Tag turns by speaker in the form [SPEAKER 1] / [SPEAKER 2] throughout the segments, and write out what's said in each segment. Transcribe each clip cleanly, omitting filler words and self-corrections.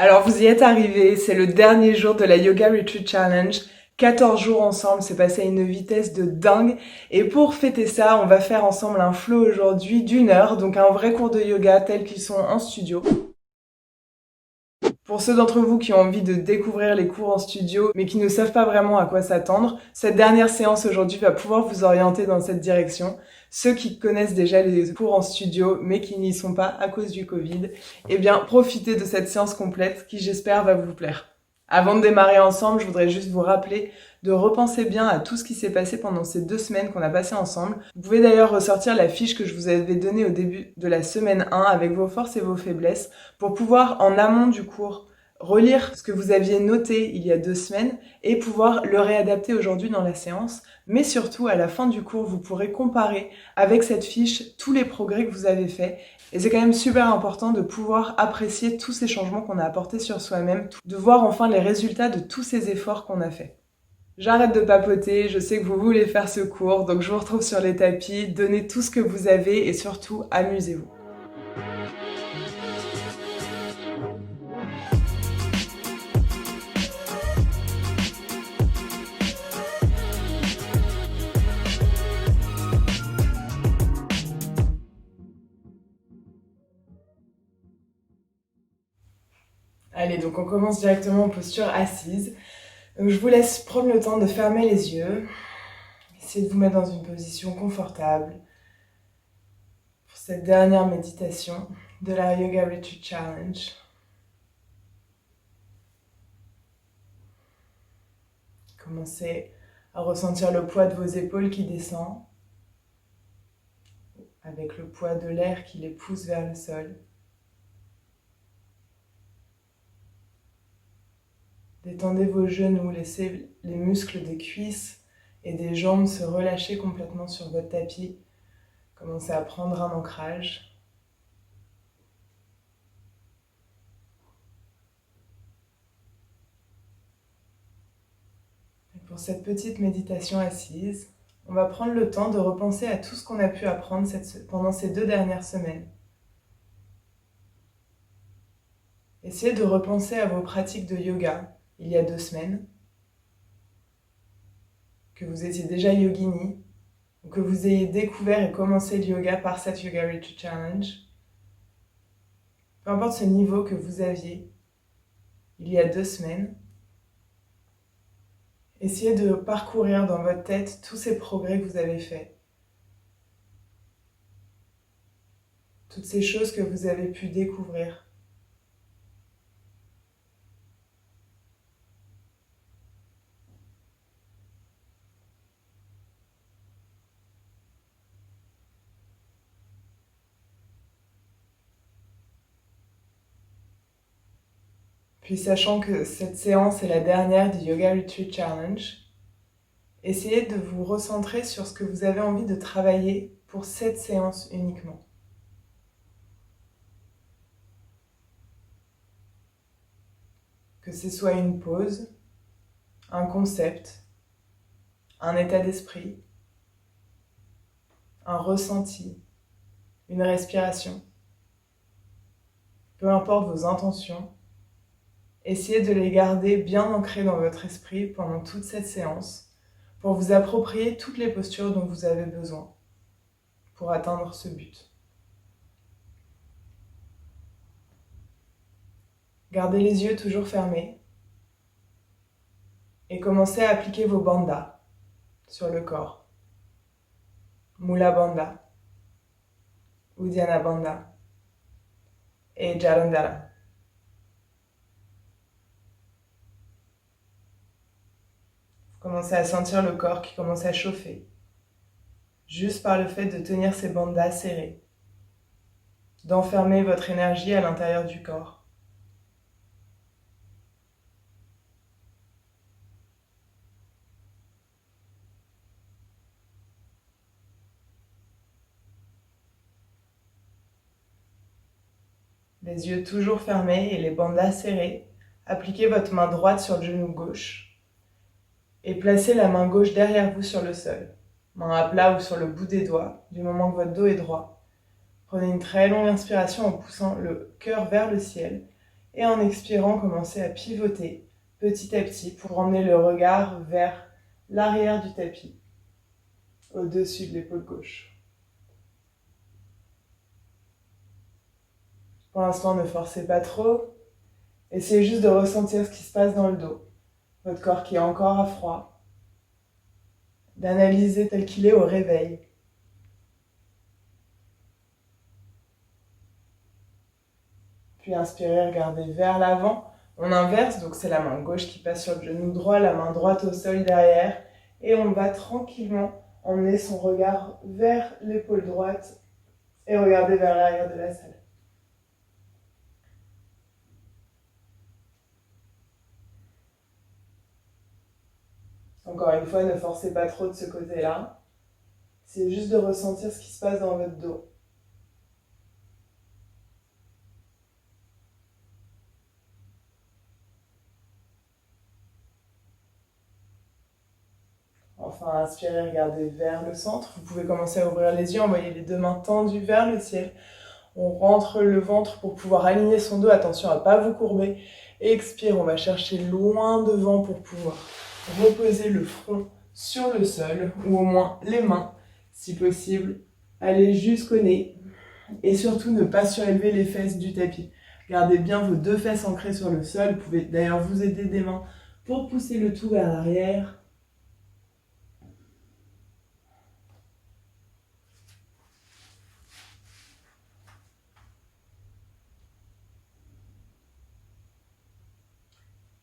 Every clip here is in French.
[SPEAKER 1] Alors vous y êtes arrivés, c'est le dernier jour de la Yoga Retreat Challenge. 14 jours ensemble, c'est passé à une vitesse de dingue. Et pour fêter ça, on va faire ensemble un flow aujourd'hui d'1 heure, donc un vrai cours de yoga tel qu'ils sont en studio. Pour ceux d'entre vous qui ont envie de découvrir les cours en studio, mais qui ne savent pas vraiment à quoi s'attendre, cette dernière séance aujourd'hui va pouvoir vous orienter dans cette direction. Ceux qui connaissent déjà les cours en studio, mais qui n'y sont pas à cause du Covid, eh bien, profitez de cette séance complète qui, j'espère, va vous plaire. Avant de démarrer ensemble, je voudrais juste vous rappeler de repenser bien à tout ce qui s'est passé pendant ces 2 semaines qu'on a passées ensemble. Vous pouvez d'ailleurs ressortir la fiche que je vous avais donnée au début de la semaine 1 avec vos forces et vos faiblesses pour pouvoir, en amont du cours, relire ce que vous aviez noté il y a 2 semaines et pouvoir le réadapter aujourd'hui dans la séance. Mais surtout, à la fin du cours, vous pourrez comparer avec cette fiche tous les progrès que vous avez faits. Et c'est quand même super important de pouvoir apprécier tous ces changements qu'on a apportés sur soi-même, de voir enfin les résultats de tous ces efforts qu'on a faits. J'arrête de papoter, je sais que vous voulez faire ce cours, donc je vous retrouve sur les tapis, donnez tout ce que vous avez et surtout, amusez-vous. Allez, donc on commence directement en posture assise. Donc je vous laisse prendre le temps de fermer les yeux. Essayez de vous mettre dans une position confortable pour cette dernière méditation de la Yoga Retreat Challenge. Commencez à ressentir le poids de vos épaules qui descend avec le poids de l'air qui les pousse vers le sol. Détendez vos genoux, laissez les muscles des cuisses et des jambes se relâcher complètement sur votre tapis. Commencez à prendre un ancrage. Et pour cette petite méditation assise, on va prendre le temps de repenser à tout ce qu'on a pu apprendre pendant ces 2 dernières semaines. Essayez de repenser à vos pratiques de yoga il y a 2 semaines, que vous étiez déjà yogini, ou que vous ayez découvert et commencé le yoga par cette Yoga Retreat Challenge. Peu importe ce niveau que vous aviez il y a 2 semaines, essayez de parcourir dans votre tête tous ces progrès que vous avez faits. Toutes ces choses que vous avez pu découvrir. Puis sachant que cette séance est la dernière du Yoga Retreat Challenge, essayez de vous recentrer sur ce que vous avez envie de travailler pour cette séance uniquement. Que ce soit une pause, un concept, un état d'esprit, un ressenti, une respiration. Peu importe vos intentions, essayez de les garder bien ancrées dans votre esprit pendant toute cette séance pour vous approprier toutes les postures dont vous avez besoin pour atteindre ce but. Gardez les yeux toujours fermés et commencez à appliquer vos bandhas sur le corps. Mula Bandha, Uddiyana Bandha et Jalandhara. Commencez à sentir le corps qui commence à chauffer, juste par le fait de tenir ces bandhas serrés, d'enfermer votre énergie à l'intérieur du corps. Les yeux toujours fermés et les bandhas serrés, appliquez votre main droite sur le genou gauche et placez la main gauche derrière vous sur le sol, main à plat ou sur le bout des doigts, du moment que votre dos est droit. Prenez une très longue inspiration en poussant le cœur vers le ciel Et en expirant, commencez à pivoter petit à petit pour emmener le regard vers l'arrière du tapis, au-dessus de l'épaule gauche. Pour l'instant, ne forcez pas trop. Essayez juste de ressentir ce qui se passe dans le dos. Votre corps qui est encore à froid. D'analyser tel qu'il est au réveil. Puis inspirez, regardez vers l'avant. On inverse, donc c'est la main gauche qui passe sur le genou droit, la main droite au sol derrière. Et on va tranquillement emmener son regard vers l'épaule droite et regarder vers l'arrière de la salle. Encore une fois, ne forcez pas trop de ce côté-là. C'est juste de ressentir ce qui se passe dans votre dos. Enfin, inspirez, regardez vers le centre. Vous pouvez commencer à ouvrir les yeux, envoyer les deux mains tendues vers le ciel. On rentre le ventre pour pouvoir aligner son dos. Attention à ne pas vous courber. Expire, on va chercher loin devant pour pouvoir reposer le front sur le sol, ou au moins les mains, si possible. Allez jusqu'au nez. Et surtout, ne pas surélever les fesses du tapis. Gardez bien vos deux fesses ancrées sur le sol. Vous pouvez d'ailleurs vous aider des mains pour pousser le tout vers l'arrière.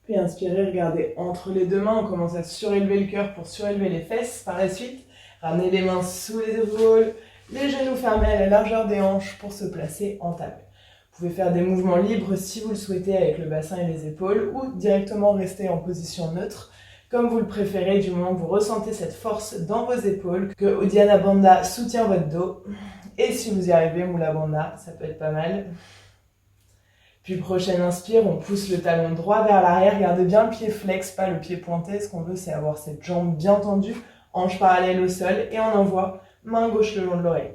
[SPEAKER 1] Puis inspirez, regardez entre les deux mains, on commence à surélever le cœur pour surélever les fesses. Par la suite, ramenez les mains sous les épaules, les genoux fermés à la largeur des hanches pour se placer en table. Vous pouvez faire des mouvements libres si vous le souhaitez avec le bassin et les épaules ou directement rester en position neutre, comme vous le préférez du moment que vous ressentez cette force dans vos épaules, que Uddiyana Bandha soutient votre dos. Et si vous y arrivez, Mula Bandha, ça peut être pas mal. Puis prochaine inspire, on pousse le talon droit vers l'arrière, gardez bien le pied flex, pas le pied pointé. Ce qu'on veut, c'est avoir cette jambe bien tendue, hanche parallèle au sol, et on envoie main gauche le long de l'oreille.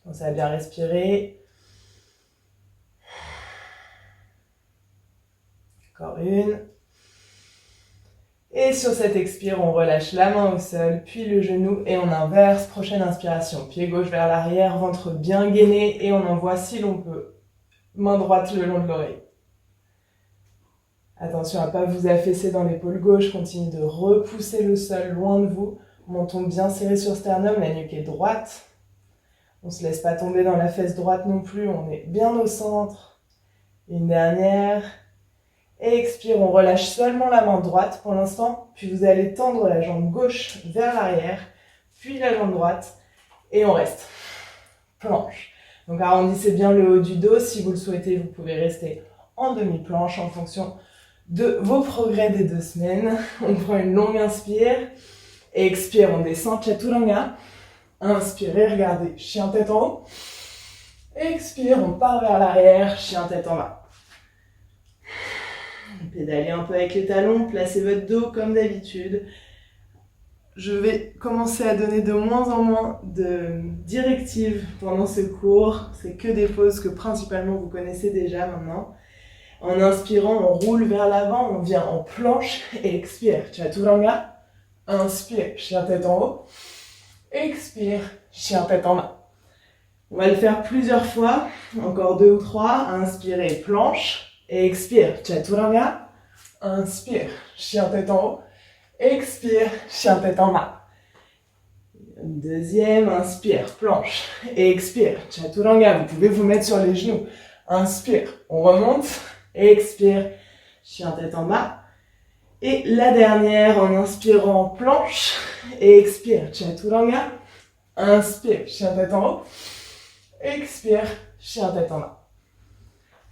[SPEAKER 1] Pensez à bien respirer. Encore une. Et sur cette expire, on relâche la main au sol, puis le genou et on inverse. Prochaine inspiration, pied gauche vers l'arrière, ventre bien gainé et on envoie si l'on peut. Main droite le long de l'oreille. Attention à ne pas vous affaisser dans l'épaule gauche, continuez de repousser le sol loin de vous. Menton bien serré sur sternum, la nuque est droite. On ne se laisse pas tomber dans la fesse droite non plus, on est bien au centre. Une dernière. Et expire, on relâche seulement la main droite pour l'instant, puis vous allez tendre la jambe gauche vers l'arrière, puis la jambe droite, et on reste. Planche. Donc arrondissez bien le haut du dos, si vous le souhaitez, vous pouvez rester en demi-planche en fonction de vos progrès des 2 semaines. On prend une longue inspire, et expire, on descend Chaturanga. Inspirez, regardez, chien tête en haut. Expire, on part vers l'arrière, chien tête en bas. Pédalez un peu avec les talons, placez votre dos comme d'habitude. Je vais commencer à donner de moins en moins de directives pendant ce cours. C'est que des poses que principalement vous connaissez déjà maintenant. En inspirant, on roule vers l'avant, on vient en planche et expire. Chaturanga. Inspire, chien tête en haut. Expire, chien tête en bas. On va le faire plusieurs fois, encore 2 ou 3. Inspirez, planche. Et expire, Chaturanga. Inspire, chien tête en haut. Expire, chien tête en bas. Deuxième, inspire, planche. Et expire, Chaturanga. Vous pouvez vous mettre sur les genoux. Inspire, on remonte. Et expire, chien tête en bas. Et la dernière, en inspirant, planche. Et expire, Chaturanga. Inspire, chien tête en haut. Expire, chien tête en bas.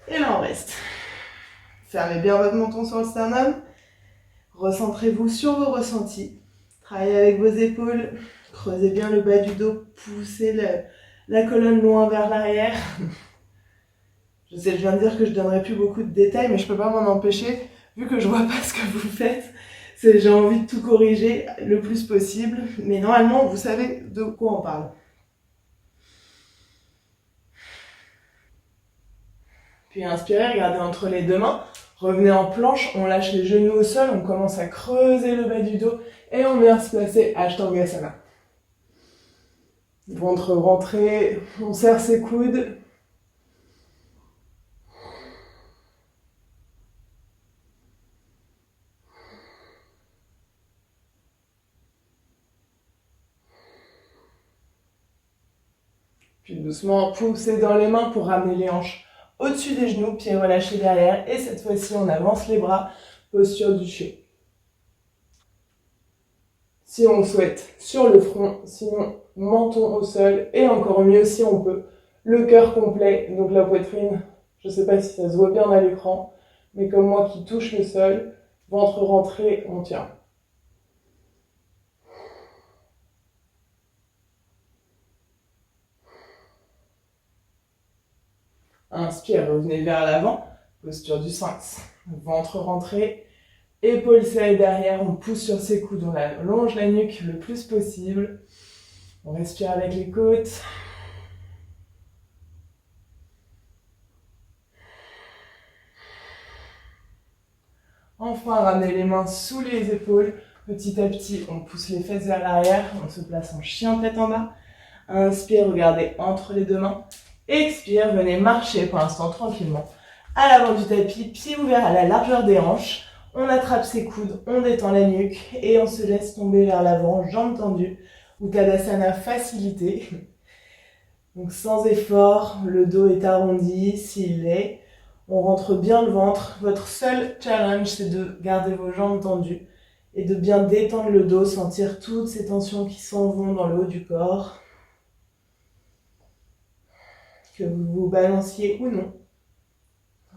[SPEAKER 1] Et là, on reste. Fermez bien votre menton sur le sternum. Recentrez-vous sur vos ressentis. Travaillez avec vos épaules. Creusez bien le bas du dos. Poussez la colonne loin vers l'arrière. Je sais, je viens de dire que je ne donnerai plus beaucoup de détails, mais je ne peux pas m'en empêcher, vu que je vois pas ce que vous faites. J'ai envie de tout corriger le plus possible. Mais normalement, vous savez de quoi on parle. Puis inspirez, regardez entre les deux mains. Revenez en planche, on lâche les genoux au sol, on commence à creuser le bas du dos et on vient se placer Ashtangasana. Ventre rentré, on serre ses coudes. Puis doucement, poussez dans les mains pour ramener les hanches au-dessus des genoux, pieds relâchés derrière. Et cette fois-ci, on avance les bras, posture du chiot. Si on souhaite, sur le front, sinon menton au sol. Et encore mieux si on peut, le cœur complet, donc la poitrine. Je ne sais pas si ça se voit bien à l'écran, mais comme moi qui touche le sol, ventre rentré, on tient. Inspire, revenez vers l'avant, posture du sphinx. Ventre rentré, épaules serrées derrière, on pousse sur ses coudes, on allonge la nuque le plus possible. On respire avec les côtes. Enfin, ramenez les mains sous les épaules. Petit à petit, on pousse les fesses vers l'arrière. On se place en chien tête en bas. Inspire, regardez entre les deux mains. Expire, venez marcher pour l'instant tranquillement. À l'avant du tapis, pieds ouverts à la largeur des hanches. On attrape ses coudes, on détend la nuque et on se laisse tomber vers l'avant, jambes tendues. Uttanasana facilité. Donc sans effort, le dos est arrondi s'il l'est. On rentre bien le ventre. Votre seul challenge, c'est de garder vos jambes tendues et de bien détendre le dos, sentir toutes ces tensions qui s'en vont dans le haut du corps. Que vous vous balanciez ou non.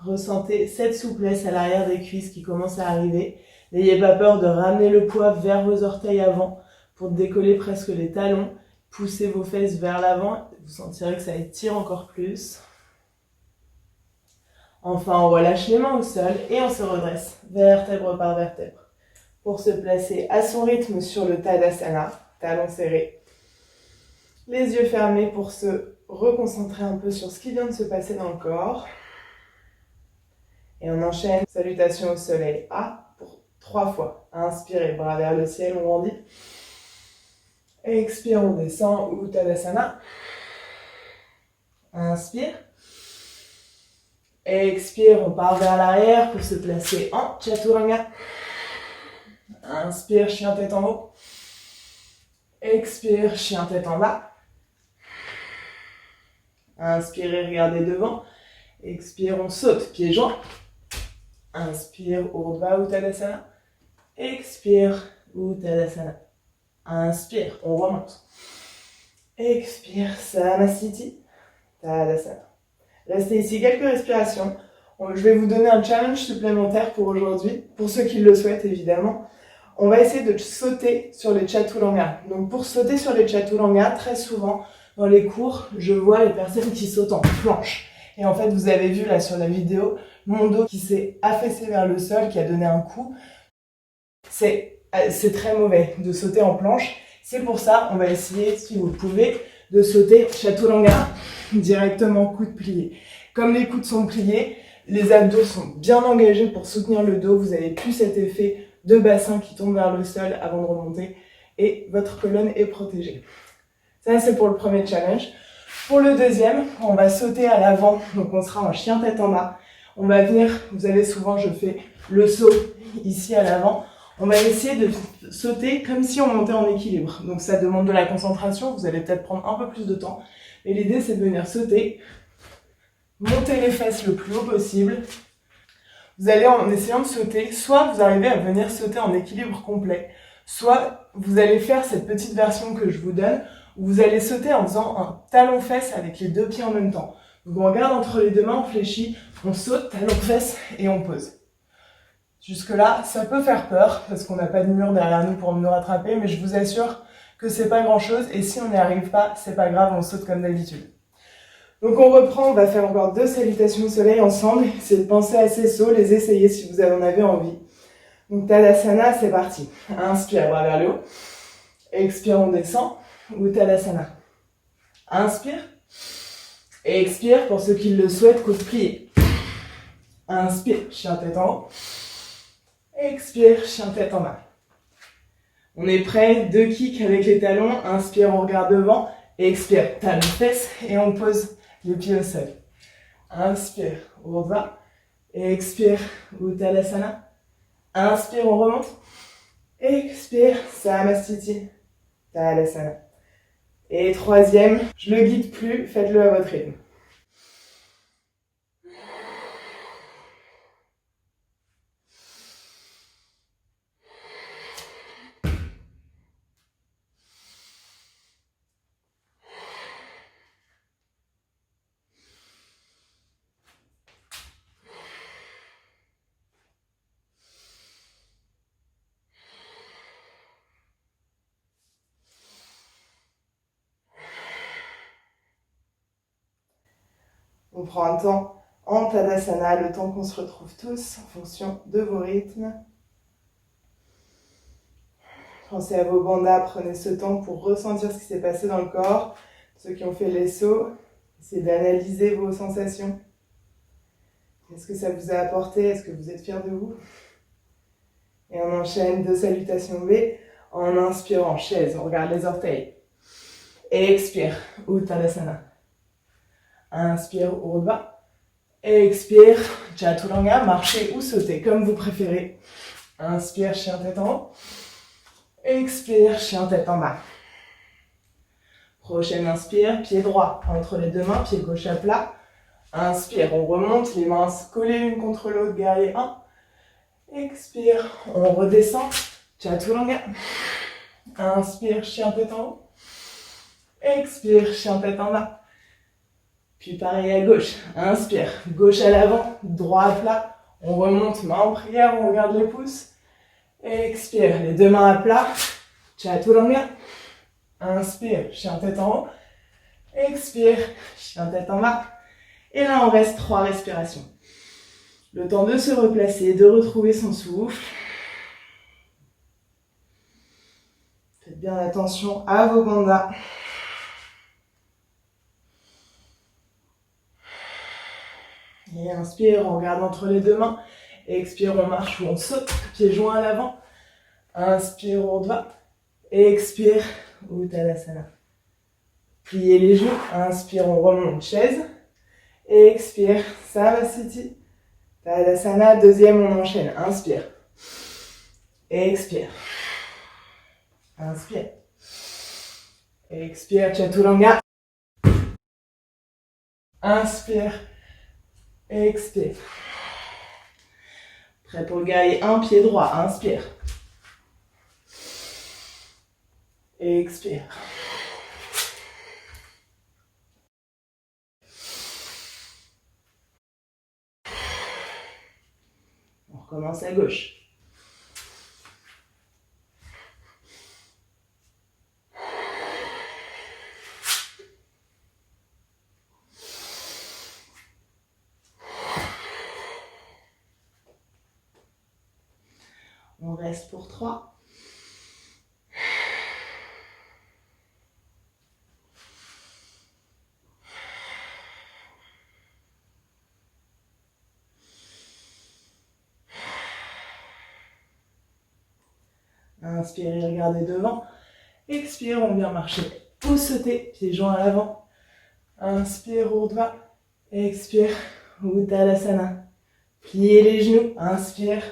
[SPEAKER 1] Ressentez cette souplesse à l'arrière des cuisses qui commence à arriver. N'ayez pas peur de ramener le poids vers vos orteils avant pour décoller presque les talons. Poussez vos fesses vers l'avant. Vous sentirez que ça étire encore plus. Enfin, on relâche les mains au sol et on se redresse vertèbre par vertèbre pour se placer à son rythme sur le Tadasana, talons serrés. Les yeux fermés pour se reconcentrer un peu sur ce qui vient de se passer dans le corps. Et on enchaîne, salutation au soleil A pour 3 fois. Inspirez, bras vers le ciel, on grandit. Expire, on descend, Uttanasana. Inspire. Expire, on part vers l'arrière pour se placer en Chaturanga. Inspire, chien tête en haut. Expire, chien tête en bas. Inspirez, regardez devant. Expire, on saute, pieds joints. Inspire, Urdhva Uttanasana. Expire, Uttanasana. Inspire, on remonte. Expire, Samasthiti, Tadasana. Restez ici quelques respirations. Je vais vous donner un challenge supplémentaire pour aujourd'hui, pour ceux qui le souhaitent évidemment. On va essayer de sauter sur les Chaturanga. Donc pour sauter sur les Chaturanga, très souvent dans les cours, je vois les personnes qui sautent en planche. Et en fait, vous avez vu là sur la vidéo, mon dos qui s'est affaissé vers le sol, qui a donné un coup. C'est très mauvais de sauter en planche. C'est pour ça, on va essayer, si vous le pouvez, de sauter Chaturanga directement coude plié. Comme les coudes sont pliés, les abdos sont bien engagés pour soutenir le dos. Vous n'avez plus cet effet de bassin qui tombe vers le sol avant de remonter. Et votre colonne est protégée. Ça, c'est pour le premier challenge. Pour le deuxième, on va sauter à l'avant. Donc, on sera en chien tête en bas. On va venir, vous allez souvent, je fais le saut ici à l'avant. On va essayer de sauter comme si on montait en équilibre. Donc ça demande de la concentration, vous allez peut-être prendre un peu plus de temps. Et l'idée c'est de venir sauter, monter les fesses le plus haut possible. Vous allez en essayant de sauter, soit vous arrivez à venir sauter en équilibre complet, soit vous allez faire cette petite version que je vous donne, où vous allez sauter en faisant un talon-fesse avec les deux pieds en même temps. Donc on regarde entre les deux mains, on fléchit, on saute, talon-fesse et on pose. Jusque-là, ça peut faire peur, parce qu'on n'a pas de mur derrière nous pour nous rattraper, mais je vous assure que c'est pas grand-chose, et si on n'y arrive pas, c'est pas grave, on saute comme d'habitude. Donc on reprend, on va faire encore 2 salutations au soleil ensemble, c'est de penser à ces sauts, les essayer si vous en avez envie. Donc Tadasana, c'est parti. Inspire, bras vers le haut. Expire, on descend. Uttanasana. Inspire. Expire, pour ceux qui le souhaitent, coude plié. Inspire, chien tête en haut. Expire, chien tête en bas. On est prêt, 2 kicks avec les talons. Inspire, on regarde devant. Expire, talons fesses et on pose les pieds au sol. Inspire, Urdhva. Expire, Uttanasana. Inspire, on remonte. Expire, Samastiti, Tadasana. Et troisième, je le guide plus, faites-le à votre rythme. On prend un temps en Tadasana, le temps qu'on se retrouve tous en fonction de vos rythmes. Pensez à vos bandas, prenez ce temps pour ressentir ce qui s'est passé dans le corps. Ceux qui ont fait les sauts, essayez d'analyser vos sensations. Qu'est-ce que ça vous a apporté? Est-ce que vous êtes fiers de vous? Et on enchaîne 2 salutations V en inspirant, chaise, on regarde les orteils. Expire, Uttanasana. Inspire, Urdhva. Expire, Chaturanga, marchez ou sautez, comme vous préférez. Inspire, chien tête en haut. Expire, chien tête en bas. Prochaine inspire, pied droit entre les 2 mains, pied gauche à plat. Inspire, on remonte, les mains collées l'une contre l'autre, guerrier 1. Expire, on redescend, Chaturanga. Inspire, chien tête en haut. Expire, chien tête en bas. Puis pareil à gauche, inspire, gauche à l'avant, droit à plat, on remonte, main en prière, on regarde les pouces. Expire, les 2 mains à plat, Chaturanga. Inspire, chien tête en haut. Expire, chien tête en bas. Et là, on reste 3 respirations. Le temps de se replacer, de retrouver son souffle. Faites bien attention à vos bandas. Et inspire, on regarde entre les 2 mains. Expire, on marche ou on saute, pieds joints à l'avant. Inspire, Urdhva. Expire, Uttanasana. Pliez les genoux. Inspire, on remonte, chaise. Expire, Samastiti, Tadasana. Deuxième, on enchaîne. Inspire. Expire. Inspire. Expire, Chaturanga. Inspire. Expire. Prêt pour le guerrier 1, pied droit. Inspire. Expire. On recommence à gauche. On reste pour 3. Inspirez, regardez devant. Expire, on vient marcher ou sauter, pieds joints à l'avant. Inspire, Urdhva. Expire, Uttanasana. Pliez les genoux. Inspire.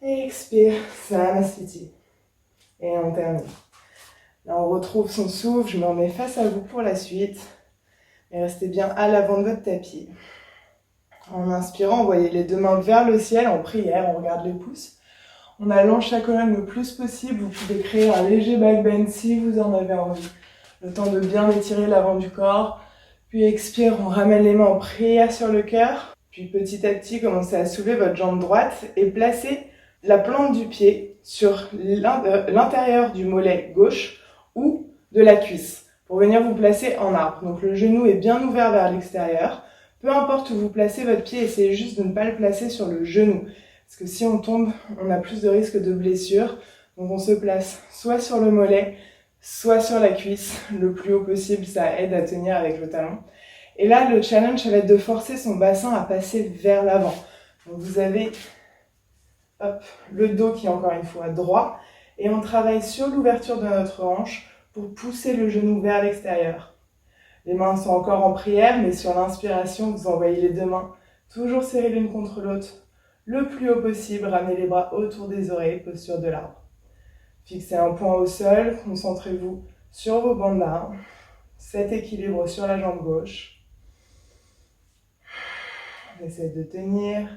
[SPEAKER 1] Expire, Samastiti. Et on termine. Là, on retrouve son souffle. Je me remets face à vous pour la suite. Et restez bien à l'avant de votre tapis. En inspirant, envoyez les 2 mains vers le ciel en prière. On regarde les pouces. On allonge sa colonne le plus possible. Vous pouvez créer un léger back bend si vous en avez envie. Le temps de bien étirer l'avant du corps. Puis expire, on ramène les mains en prière sur le cœur. Puis petit à petit, commencez à soulever votre jambe droite et placez la plante du pied sur l'intérieur du mollet gauche ou de la cuisse pour venir vous placer en arbre. Donc le genou est bien ouvert vers l'extérieur. Peu importe où vous placez votre pied, essayez juste de ne pas le placer sur le genou. Parce que si on tombe, on a plus de risque de blessure. Donc on se place soit sur le mollet, soit sur la cuisse. Le plus haut possible, ça aide à tenir avec le talon. Et là, le challenge, ça va être de forcer son bassin à passer vers l'avant. Donc vous avez le dos qui est encore une fois droit. Et on travaille sur l'ouverture de notre hanche pour pousser le genou vers l'extérieur. Les mains sont encore en prière, mais sur l'inspiration, vous envoyez les deux mains toujours serrées l'une contre l'autre, le plus haut possible. Ramenez les bras autour des oreilles, posture de l'arbre. Fixez un point au sol, concentrez-vous sur vos bandes d'armes. Cet équilibre sur la jambe gauche. Essayez de tenir.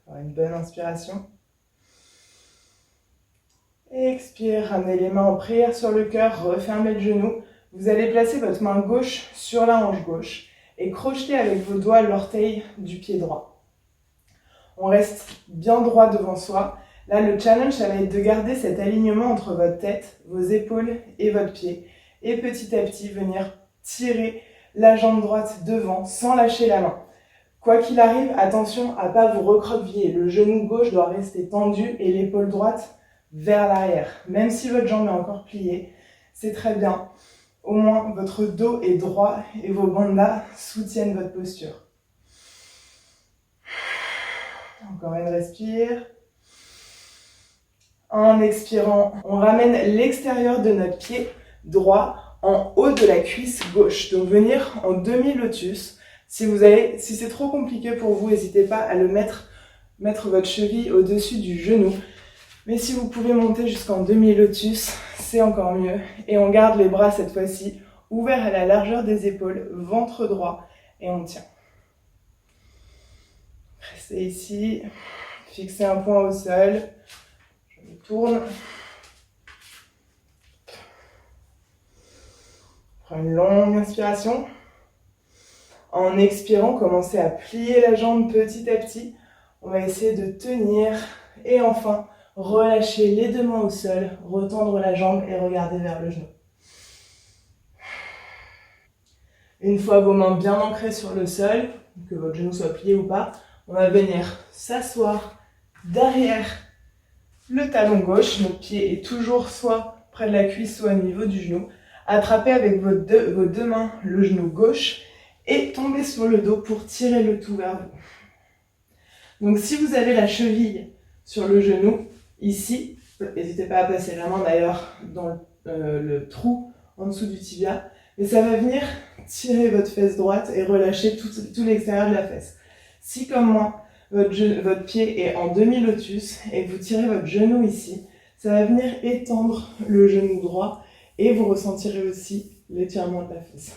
[SPEAKER 1] Une bonne inspiration. Expire, ramenez les mains en prière sur le cœur, refermez le genou. Vous allez placer votre main gauche sur la hanche gauche et crocheter avec vos doigts l'orteil du pied droit. On reste bien droit devant soi. Là, le challenge, ça va être de garder cet alignement entre votre tête, vos épaules et votre pied. Et petit à petit, venir tirer la jambe droite devant sans lâcher la main. Quoi qu'il arrive, attention à ne pas vous recroqueviller. Le genou gauche doit rester tendu et l'épaule droite vers l'arrière. Même si votre jambe est encore pliée, c'est très bien. Au moins, votre dos est droit et vos bandas soutiennent votre posture. Encore une respire. En expirant, on ramène l'extérieur de notre pied droit en haut de la cuisse gauche. Donc venir en demi-lotus. Si c'est trop compliqué pour vous, n'hésitez pas à mettre votre cheville au-dessus du genou. Mais si vous pouvez monter jusqu'en demi-lotus, c'est encore mieux. Et on garde les bras cette fois-ci ouverts à la largeur des épaules, ventre droit, et on tient. Restez ici, fixez un point au sol. Je me tourne. Prends une longue inspiration. En expirant, commencez à plier la jambe petit à petit. On va essayer de tenir et enfin relâcher les deux mains au sol, retendre la jambe et regarder vers le genou. Une fois vos mains bien ancrées sur le sol, que votre genou soit plié ou pas, on va venir s'asseoir derrière le talon gauche. Notre pied est toujours soit près de la cuisse, soit au niveau du genou. Attrapez avec vos deux mains le genou gauche et tombez sur le dos pour tirer le tout vers vous. Donc si vous avez la cheville sur le genou, ici, n'hésitez pas à passer la main d'ailleurs dans le trou en dessous du tibia, et ça va venir tirer votre fesse droite et relâcher tout l'extérieur de la fesse. Si comme moi, votre pied est en demi-lotus et que vous tirez votre genou ici, ça va venir étendre le genou droit et vous ressentirez aussi l'étirement de la fesse.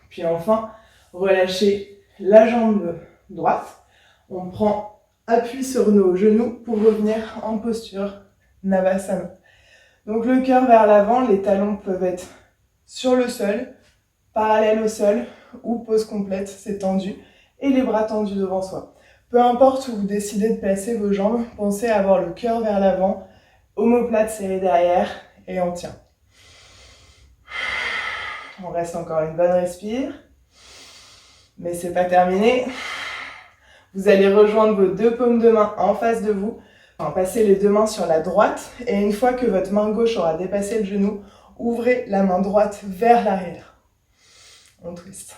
[SPEAKER 1] Puis enfin, relâchez la jambe droite. On prend appui sur nos genoux pour revenir en posture Navasana. Donc le cœur vers l'avant, les talons peuvent être sur le sol, parallèle au sol ou pose complète, c'est tendu, et les bras tendus devant soi. Peu importe où vous décidez de placer vos jambes, pensez à avoir le cœur vers l'avant, omoplate serrée derrière et on tient. On reste encore une bonne respire, mais c'est pas terminé. Vous allez rejoindre vos deux paumes de main en face de vous. Passez les deux mains sur la droite et une fois que votre main gauche aura dépassé le genou, ouvrez la main droite vers l'arrière. On twist.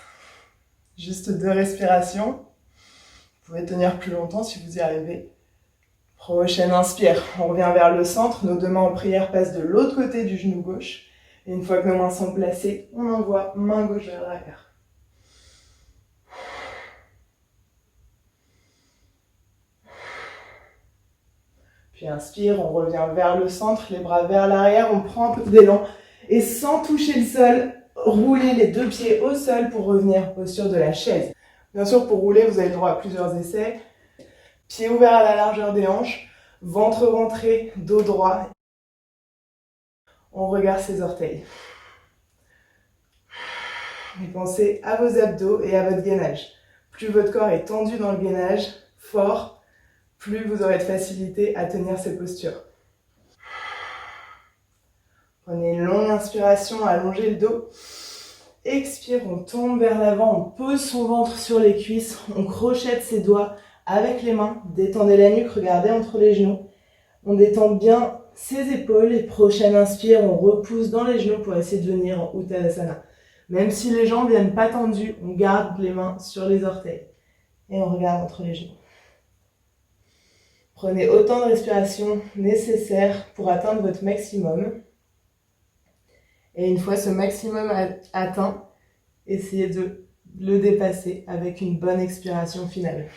[SPEAKER 1] Juste 2 respirations. Vous pouvez tenir plus longtemps si vous y arrivez. Prochaine inspire. On revient vers le centre. Nos deux mains en prière passent de l'autre côté du genou gauche. Et une fois que nos mains sont placées, on envoie main gauche vers l'arrière. Puis inspire, on revient vers le centre, les bras vers l'arrière, on prend un peu d'élan. Et sans toucher le sol, roulez les deux pieds au sol pour revenir posture de la chaise. Bien sûr, pour rouler, vous avez le droit à plusieurs essais. Pieds ouverts à la largeur des hanches, ventre rentré, dos droit. On regarde ses orteils. Et pensez à vos abdos et à votre gainage. Plus votre corps est tendu dans le gainage, fort, plus vous aurez de facilité à tenir ces postures. Prenez une longue inspiration, allongez le dos. Expire, on tombe vers l'avant, on pose son ventre sur les cuisses, on crochette ses doigts avec les mains. Détendez la nuque, regardez entre les genoux. On détend bien ses épaules et prochaine inspire, on repousse dans les genoux pour essayer de venir en Uttanasana. Même si les jambes viennent pas tendues, on garde les mains sur les orteils et on regarde entre les genoux. Prenez autant de respiration nécessaire pour atteindre votre maximum. Et une fois ce maximum atteint, essayez de le dépasser avec une bonne expiration finale.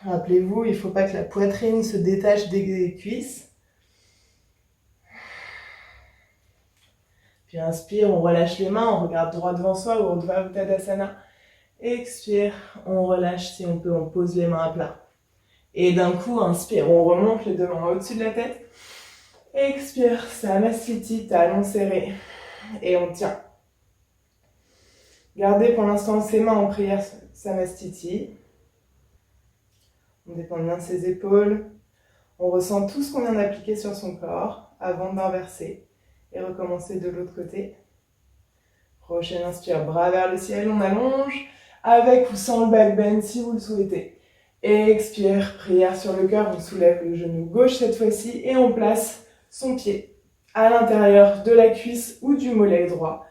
[SPEAKER 1] Rappelez-vous, il ne faut pas que la poitrine se détache des cuisses. Puis inspire, on relâche les mains, on regarde droit devant soi ou Urdhva Uttanasana. Expire, on relâche, si on peut, on pose les mains à plat. Et d'un coup, inspire, on remonte les deux mains au-dessus de la tête. Expire, Samastiti, talons serrés. Et on tient. Gardez pour l'instant ses mains en prière, Samastiti. On détend bien ses épaules. On ressent tout ce qu'on vient d'appliquer sur son corps avant d'inverser et recommencer de l'autre côté. Prochaine inspire, bras vers le ciel, on allonge avec ou sans le back bend si vous le souhaitez. Expire, prière sur le cœur, on soulève le genou gauche cette fois-ci et on place son pied à l'intérieur de la cuisse ou du mollet droit.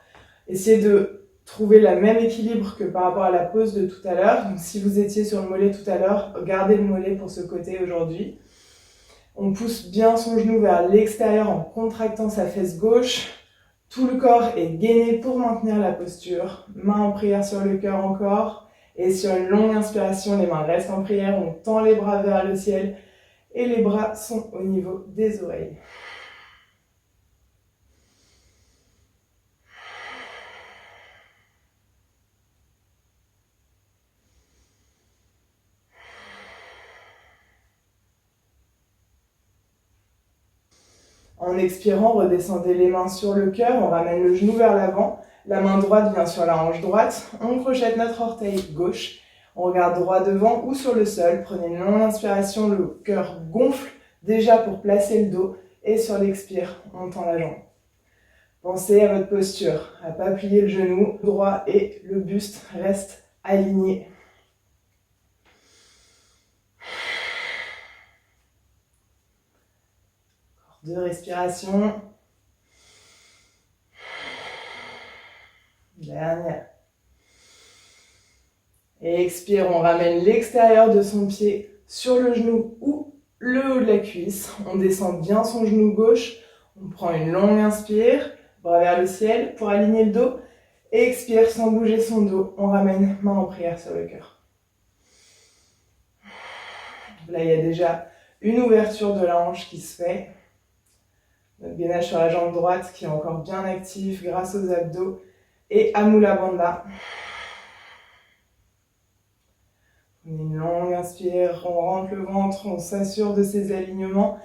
[SPEAKER 1] Essayez de trouver le même équilibre que par rapport à la pose de tout à l'heure. Donc si vous étiez sur le mollet tout à l'heure, gardez le mollet pour ce côté aujourd'hui. On pousse bien son genou vers l'extérieur en contractant sa fesse gauche. Tout le corps est gainé pour maintenir la posture. Main en prière sur le cœur encore. Et sur une longue inspiration, les mains restent en prière. On tend les bras vers le ciel. Et les bras sont au niveau des oreilles. En expirant, redescendez les mains sur le cœur, on ramène le genou vers l'avant, la main droite vient sur la hanche droite, on crochette notre orteil gauche, on regarde droit devant ou sur le sol, prenez une longue inspiration, le cœur gonfle déjà pour placer le dos et sur l'expire, on tend la jambe. Pensez à votre posture, à ne pas plier le genou droit et le buste reste aligné. Deux respirations. Dernière. Et expire, on ramène l'extérieur de son pied sur le genou ou le haut de la cuisse. On descend bien son genou gauche. On prend une longue inspire, bras vers le ciel pour aligner le dos. Et expire sans bouger son dos. On ramène main en prière sur le cœur. Là, il y a déjà une ouverture de la hanche qui se fait. Notre gainage sur la jambe droite qui est encore bien actif grâce aux abdos. Et Amula Bandha. On a une longue inspire, on rentre le ventre, on s'assure de ses alignements.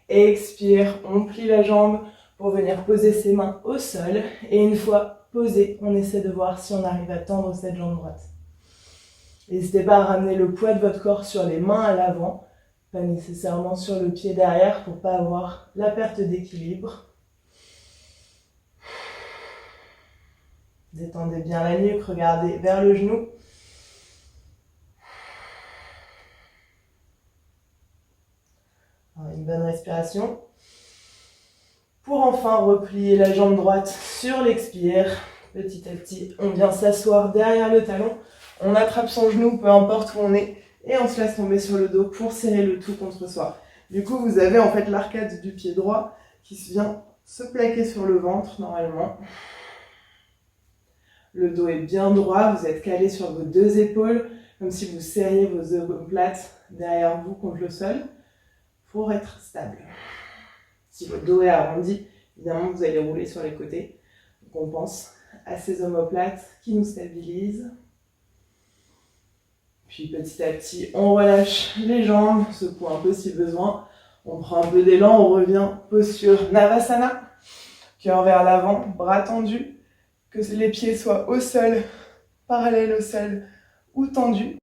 [SPEAKER 1] Expire, on plie la jambe pour venir poser ses mains au sol. Et une fois posé, on essaie de voir si on arrive à tendre cette jambe droite. N'hésitez pas à ramener le poids de votre corps sur les mains à l'avant, pas nécessairement sur le pied derrière pour ne pas avoir la perte d'équilibre. Détendez bien la nuque, regardez vers le genou. Une bonne respiration. Pour enfin replier la jambe droite sur l'expire. Petit à petit, on vient s'asseoir derrière le talon. On attrape son genou, peu importe où on est, et on se laisse tomber sur le dos pour serrer le tout contre soi. Du coup, vous avez en fait l'arcade du pied droit qui vient se plaquer sur le ventre normalement. Le dos est bien droit, vous êtes calé sur vos deux épaules, comme si vous serriez vos omoplates derrière vous contre le sol, pour être stable. Si votre dos est arrondi, évidemment vous allez rouler sur les côtés. Donc on pense à ces omoplates qui nous stabilisent. Puis petit à petit, on relâche les jambes, secoue un peu si besoin. On prend un peu d'élan, on revient posture Navasana, cœur vers l'avant, bras tendus. Que les pieds soient au sol, parallèles au sol ou tendus.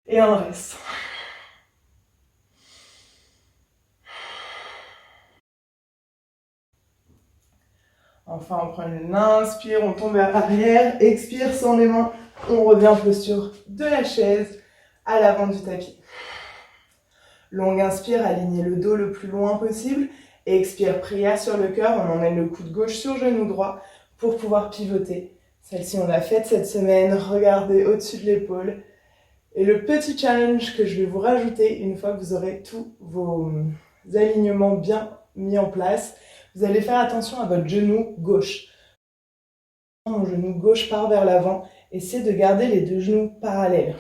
[SPEAKER 1] Et on reste. Enfin, on prend une inspire, on tombe vers l'arrière, expire sans les mains, on revient en posture de la chaise, à l'avant du tapis. Longue inspire, alignez le dos le plus loin possible. Expire, prière sur le cœur, on emmène le coude gauche sur genou droit pour pouvoir pivoter. Celle-ci, on l'a faite cette semaine, regardez au-dessus de l'épaule. Et le petit challenge que je vais vous rajouter, une fois que vous aurez tous vos alignements bien mis en place, vous allez faire attention à votre genou gauche. Mon genou gauche part vers l'avant, essayez de garder les deux genoux parallèles.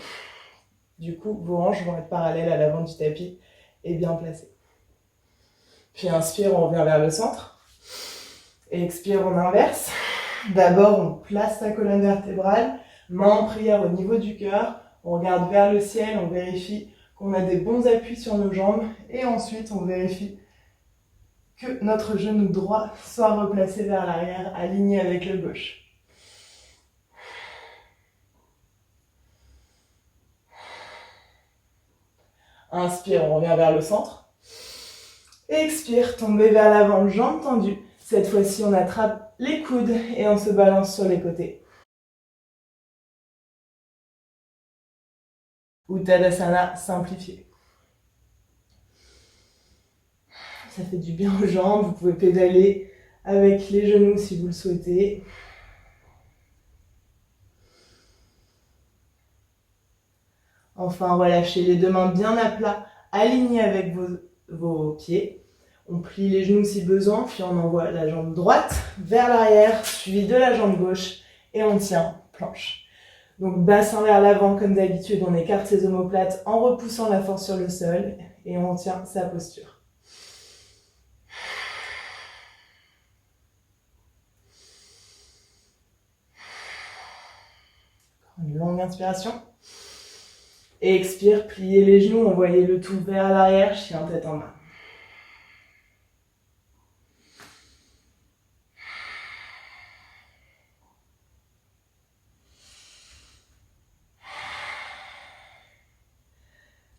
[SPEAKER 1] Du coup, vos hanches vont être parallèles à l'avant du tapis et bien placées. Puis inspire, on revient vers le centre. Et expire, on inverse. D'abord, on place sa colonne vertébrale, main en prière au niveau du cœur. On regarde vers le ciel, on vérifie qu'on a des bons appuis sur nos jambes. Et ensuite, on vérifie que notre genou droit soit replacé vers l'arrière, aligné avec le gauche. Inspire, on revient vers le centre. Expire, tombez vers l'avant, jambes tendues. Cette fois-ci, on attrape les coudes et on se balance sur les côtés. Uttanasana simplifié. Ça fait du bien aux jambes, vous pouvez pédaler avec les genoux si vous le souhaitez. Enfin, relâchez les deux mains bien à plat, alignez avec vos pieds. On plie les genoux si besoin, puis on envoie la jambe droite vers l'arrière, suivi de la jambe gauche, et on tient planche. Donc bassin vers l'avant comme d'habitude, on écarte ses omoplates en repoussant la force sur le sol, et on tient sa posture. Une longue inspiration. Et expire, pliez les genoux, envoyez le tout vers l'arrière, chien tête en bas.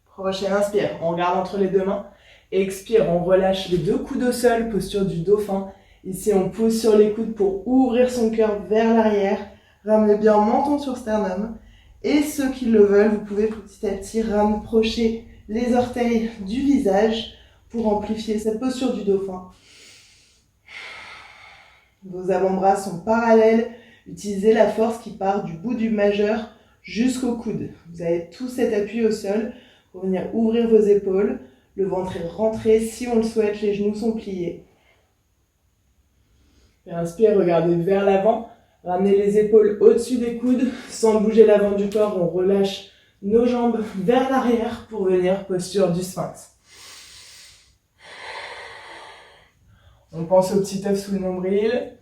[SPEAKER 1] Prochaine inspire, on regarde entre les deux mains. Expire, on relâche les deux coudes au sol, posture du dauphin. Ici, on pousse sur les coudes pour ouvrir son cœur vers l'arrière. Ramenez bien menton sur sternum. Et ceux qui le veulent, vous pouvez petit à petit rapprocher les orteils du visage pour amplifier cette posture du dauphin. Vos avant-bras sont parallèles. Utilisez la force qui part du bout du majeur jusqu'au coude. Vous avez tout cet appui au sol pour venir ouvrir vos épaules. Le ventre est rentré. Si on le souhaite, les genoux sont pliés. Et inspire, regardez vers l'avant. Ramenez les épaules au-dessus des coudes, sans bouger l'avant du corps, on relâche nos jambes vers l'arrière pour venir posture du sphinx. On pense au petit œuf sous le nombril,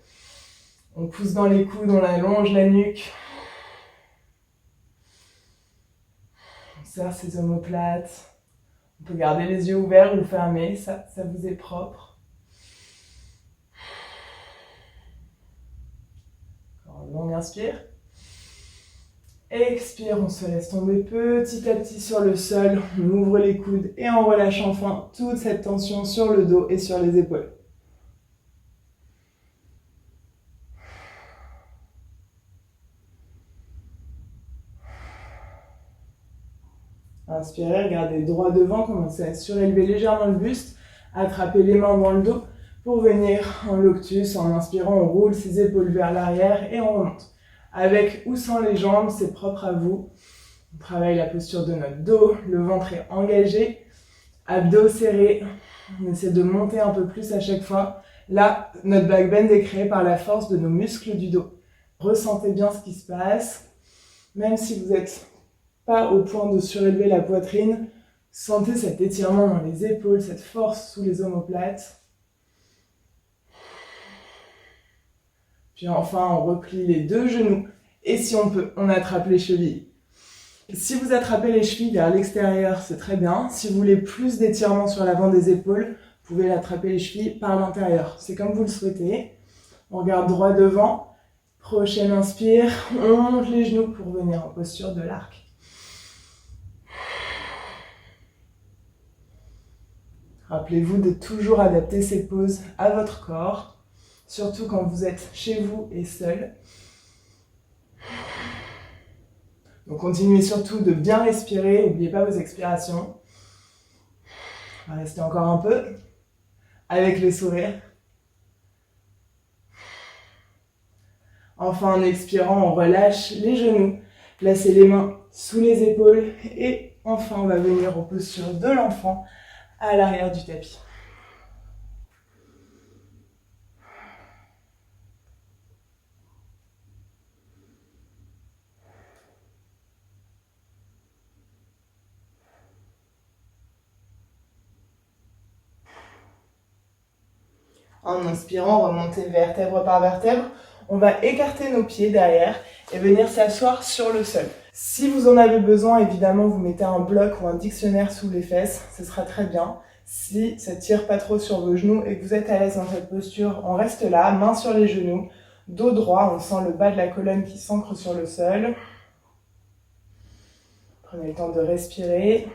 [SPEAKER 1] on pousse dans les coudes, on allonge la nuque. On serre ses omoplates, on peut garder les yeux ouverts ou fermés, ça vous est propre. Longue inspire. Expire, on se laisse tomber petit à petit sur le sol. On ouvre les coudes et on relâche enfin toute cette tension sur le dos et sur les épaules. Inspirez, regardez droit devant, commencez à surélever légèrement le buste. Attrapez les mains dans le dos. Pour venir en loctus, en inspirant, on roule ses épaules vers l'arrière et on remonte. Avec ou sans les jambes, c'est propre à vous. On travaille la posture de notre dos, le ventre est engagé, abdos serrés. On essaie de monter un peu plus à chaque fois. Là, notre back bend est créé par la force de nos muscles du dos. Ressentez bien ce qui se passe. Même si vous n'êtes pas au point de surélever la poitrine, sentez cet étirement dans les épaules, cette force sous les omoplates. Puis enfin, on replie les deux genoux. Et si on peut, on attrape les chevilles. Si vous attrapez les chevilles vers l'extérieur, c'est très bien. Si vous voulez plus d'étirement sur l'avant des épaules, vous pouvez attraper les chevilles par l'intérieur. C'est comme vous le souhaitez. On regarde droit devant. Prochaine inspire, on monte les genoux pour venir en posture de l'arc. Rappelez-vous de toujours adapter ces poses à votre corps, surtout quand vous êtes chez vous et seul. Donc continuez surtout de bien respirer, n'oubliez pas vos expirations. On va rester encore un peu avec le sourire. Enfin, en expirant, on relâche les genoux, placez les mains sous les épaules et enfin, on va venir en posture de l'enfant à l'arrière du tapis. En inspirant, remonter vertèbre par vertèbre. On va écarter nos pieds derrière et venir s'asseoir sur le sol. Si vous en avez besoin, évidemment, vous mettez un bloc ou un dictionnaire sous les fesses, ce sera très bien. Si ça tire pas trop sur vos genoux et que vous êtes à l'aise dans cette posture, on reste là, main sur les genoux, dos droit, on sent le bas de la colonne qui s'ancre sur le sol. Prenez le temps de respirer.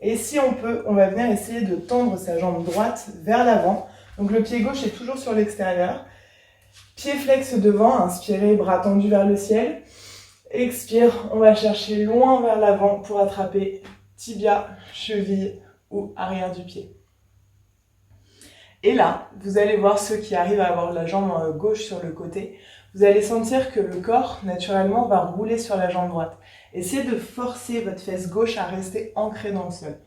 [SPEAKER 1] Et si on peut, on va venir essayer de tendre sa jambe droite vers l'avant. Donc le pied gauche est toujours sur l'extérieur. Pied flex devant, inspirez, bras tendus vers le ciel. Expire, on va chercher loin vers l'avant pour attraper tibia, cheville ou arrière du pied. Et là, vous allez voir ceux qui arrivent à avoir la jambe gauche sur le côté. Vous allez sentir que le corps, naturellement, va rouler sur la jambe droite. Essayez de forcer votre fesse gauche à rester ancrée dans le sol.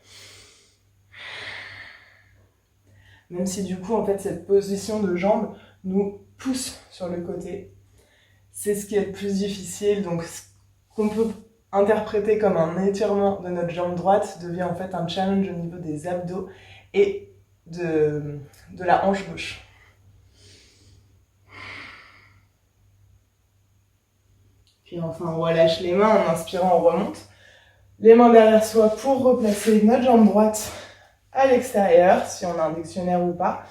[SPEAKER 1] Même si du coup, en fait, cette position de jambe nous pousse sur le côté. C'est ce qui est le plus difficile. Donc, ce qu'on peut interpréter comme un étirement de notre jambe droite devient en fait un challenge au niveau des abdos et de la hanche gauche. Puis enfin, on relâche les mains, en inspirant, on remonte. Les mains derrière soi pour replacer notre jambe droite à l'extérieur, si on a un dictionnaire ou pas.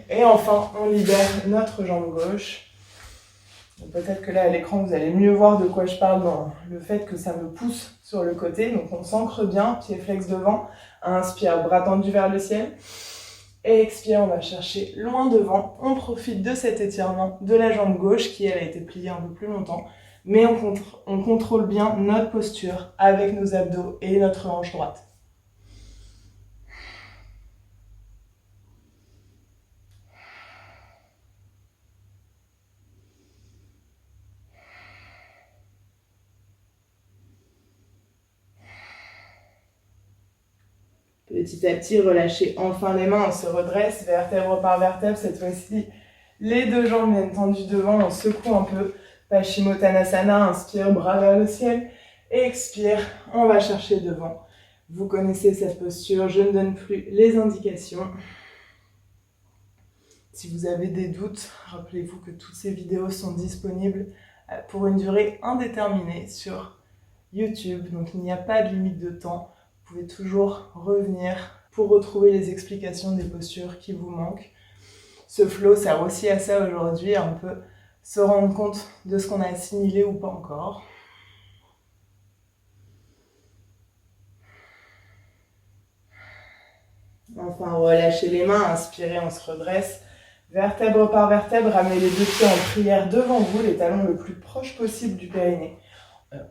[SPEAKER 1] Et enfin, on libère notre jambe gauche. Peut-être que là, à l'écran, vous allez mieux voir de quoi je parle dans le fait que ça me pousse sur le côté. Donc, on s'ancre bien, pied flex devant. Inspire, bras tendus vers le ciel. Et expire, on va chercher loin devant. On profite de cet étirement de la jambe gauche qui, elle, a été pliée un peu plus longtemps. Mais on contrôle bien notre posture avec nos abdos et notre hanche droite. Petit à petit, relâchez enfin les mains, on se redresse, vertèbre par vertèbre. Cette fois-ci, les deux jambes viennent tendues devant, on secoue un peu. Paschimottanasana, inspire, bras vers le ciel. Expire, on va chercher devant. Vous connaissez cette posture, je ne donne plus les indications. Si vous avez des doutes, rappelez-vous que toutes ces vidéos sont disponibles pour une durée indéterminée sur YouTube. Donc il n'y a pas de limite de temps. Vous pouvez toujours revenir pour retrouver les explications des postures qui vous manquent. Ce flow sert aussi à ça aujourd'hui, un peu se rendre compte de ce qu'on a assimilé ou pas encore. Enfin, relâchez les mains, inspirez, on se redresse. Vertèbre par vertèbre, ramenez les deux pieds en prière devant vous, les talons le plus proche possible du périnée.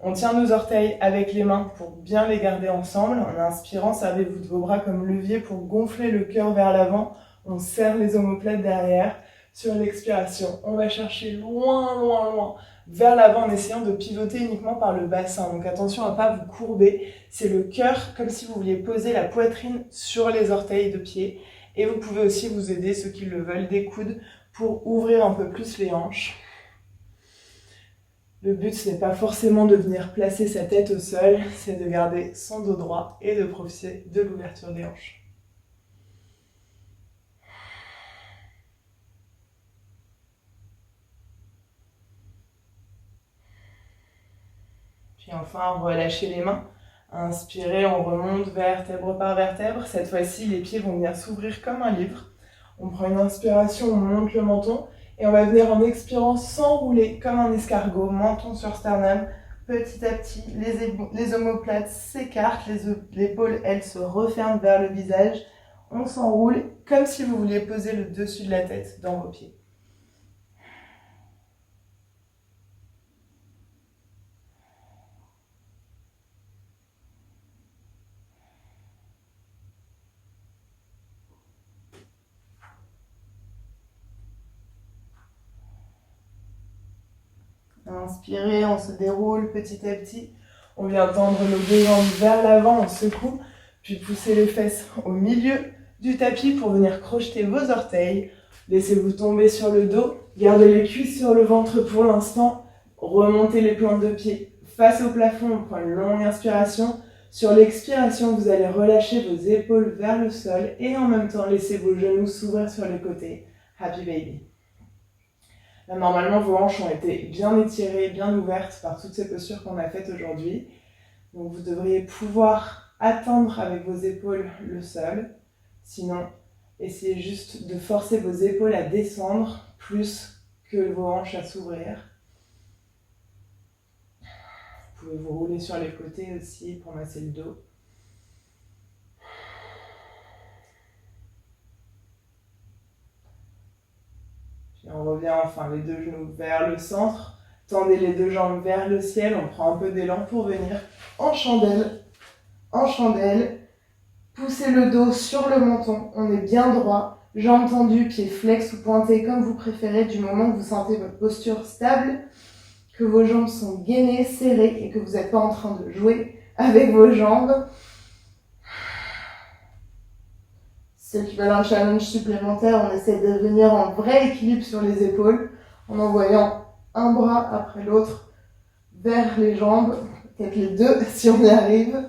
[SPEAKER 1] On tient nos orteils avec les mains pour bien les garder ensemble. En inspirant, servez-vous de vos bras comme levier pour gonfler le cœur vers l'avant. On serre les omoplates derrière. Sur l'expiration, on va chercher loin, loin, loin vers l'avant en essayant de pivoter uniquement par le bassin. Donc attention à ne pas vous courber. C'est le cœur comme si vous vouliez poser la poitrine sur les orteils de pied. Et vous pouvez aussi vous aider, ceux qui le veulent, des coudes pour ouvrir un peu plus les hanches. Le but, ce n'est pas forcément de venir placer sa tête au sol, c'est de garder son dos droit et de profiter de l'ouverture des hanches. Puis enfin, relâchez les mains. Inspirez, on remonte vertèbre par vertèbre. Cette fois-ci, les pieds vont venir s'ouvrir comme un livre. On prend une inspiration, on monte le menton. Et on va venir en expirant s'enrouler comme un escargot, menton sur sternum. Petit à petit, les omoplates s'écartent, les épaules, elles, se referment vers le visage. On s'enroule comme si vous vouliez poser le dessus de la tête dans vos pieds. Inspirez, on se déroule petit à petit. On vient tendre nos deux jambes vers l'avant, on secoue, puis poussez les fesses au milieu du tapis pour venir crocheter vos orteils. Laissez-vous tomber sur le dos, gardez les cuisses sur le ventre pour l'instant. Remontez les plantes de pied face au plafond, on prend une longue inspiration. Sur l'expiration, vous allez relâcher vos épaules vers le sol et en même temps, laissez vos genoux s'ouvrir sur les côtés. Happy baby. Là, normalement, vos hanches ont été bien étirées, bien ouvertes par toutes ces postures qu'on a faites aujourd'hui. Donc, vous devriez pouvoir atteindre avec vos épaules le sol. Sinon, essayez juste de forcer vos épaules à descendre plus que vos hanches à s'ouvrir. Vous pouvez vous rouler sur les côtés aussi pour masser le dos. Puis on revient enfin les deux genoux vers le centre. Tendez les deux jambes vers le ciel. On prend un peu d'élan pour venir en chandelle. En chandelle. Poussez le dos sur le menton. On est bien droit. Jambes tendues, pieds flex ou pointés comme vous préférez. Du moment que vous sentez votre posture stable, que vos jambes sont gainées, serrées et que vous n'êtes pas en train de jouer avec vos jambes. Ceux qui veulent un challenge supplémentaire, on essaie de venir en vrai équilibre sur les épaules en envoyant un bras après l'autre vers les jambes, peut-être les deux si on y arrive.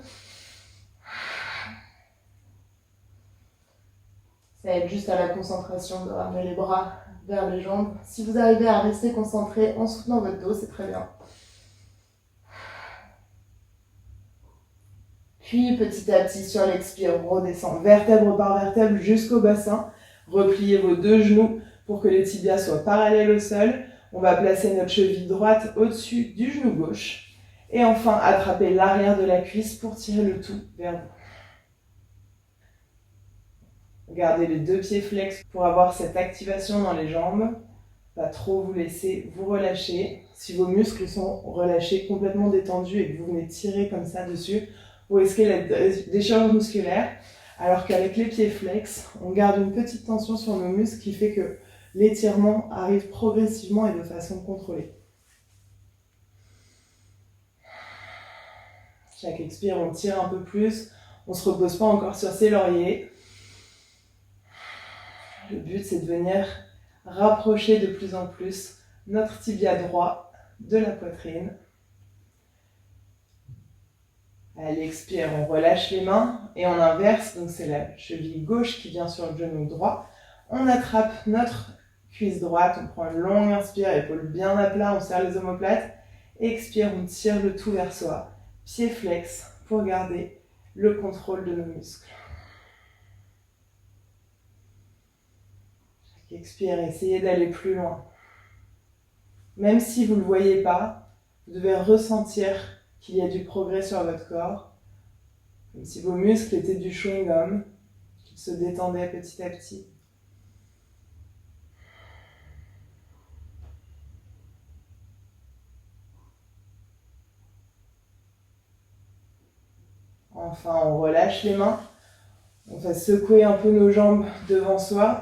[SPEAKER 1] Ça aide juste à la concentration de ramener les bras vers les jambes. Si vous arrivez à rester concentré en soutenant votre dos, c'est très bien. Puis petit à petit sur l'expire, on redescend vertèbre par vertèbre jusqu'au bassin. Repliez vos deux genoux pour que les tibias soient parallèles au sol. On va placer notre cheville droite au-dessus du genou gauche. Et enfin, attrapez l'arrière de la cuisse pour tirer le tout vers vous. Gardez les deux pieds flex pour avoir cette activation dans les jambes. Pas trop vous laisser vous relâcher. Si vos muscles sont relâchés, complètement détendus et que vous venez tirer comme ça dessus, vous risquez la décharge musculaire. Alors qu'avec les pieds flex, on garde une petite tension sur nos muscles qui fait que l'étirement arrive progressivement et de façon contrôlée. Chaque expire, on tire un peu plus. On ne se repose pas encore sur ses lauriers. Le but, c'est de venir rapprocher de plus en plus notre tibia droit de la poitrine. À l'expire, on relâche les mains et on inverse. Donc, c'est la cheville gauche qui vient sur le genou droit. On attrape notre cuisse droite. On prend une longue inspire, épaules bien à plat. On serre les omoplates. Expire, on tire le tout vers soi. Pied flex pour garder le contrôle de nos muscles. Expire, essayez d'aller plus loin. Même si vous ne le voyez pas, vous devez ressentir qu'il y a du progrès sur votre corps, comme si vos muscles étaient du chewing-gum, qu'ils se détendaient petit à petit. Enfin, on relâche les mains. On va secouer un peu nos jambes devant soi.